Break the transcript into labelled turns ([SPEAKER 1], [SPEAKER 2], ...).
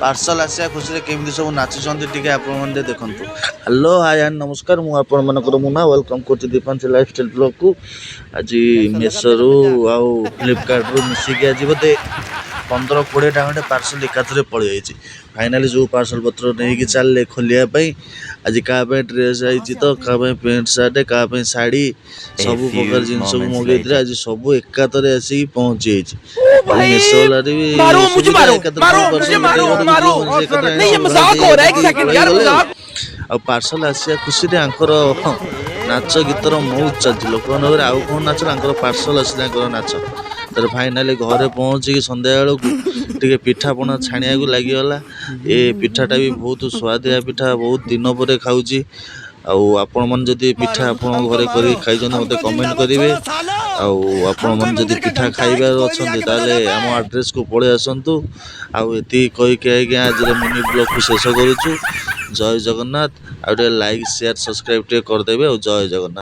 [SPEAKER 1] Parcel आसिया खुशी केमी सब नाचुंट टे आप देखु। हेलो हाय एंड नमस्कार मुझे मुना वेलकम कर दीपांचल लाइफस्टाइल ब्लॉग को। आज मेसो रु आउ फ्लिपकार्ट रु मिसिकी आज बोधे 15-20 टा खंडे पार्सल एकाथरे पड़ जाइए। फाइनाली जो पार्सल पत्र नहीं चलले खोलिया आज क्या ड्रेस आई तो क्या पैंट सार्ट क्या शाढ़ी सब प्रकार जिनस मगेई आज सब एकाथरे आसिक पहुँची पार्सल आसिया खुशी नाच गीतर मौज चलती लोक आउ कौन नाच पार्सल आस नाच तर फाइनाली घरे पहुँचिकी संध्या बेलू पिठा पणा छाणिया लगिगला। ये पिठाटा भी बहुत स्वादिया पिठा बहुत दिन पर खाऊँ। आपण मन जदि पिठा आपण घरे कर खाई मत कमेंट करेंगे। आपण मन जदि पिठा खाइबार अच्छा ताले आम एड्रेस को पलि आसतु। आती कहीकि आज मिनी ब्लॉग को शेष करुचु। जय जगन्नाथ। आउ लाइक शेयर सब्सक्राइब करदेवे। जय जगन्नाथ।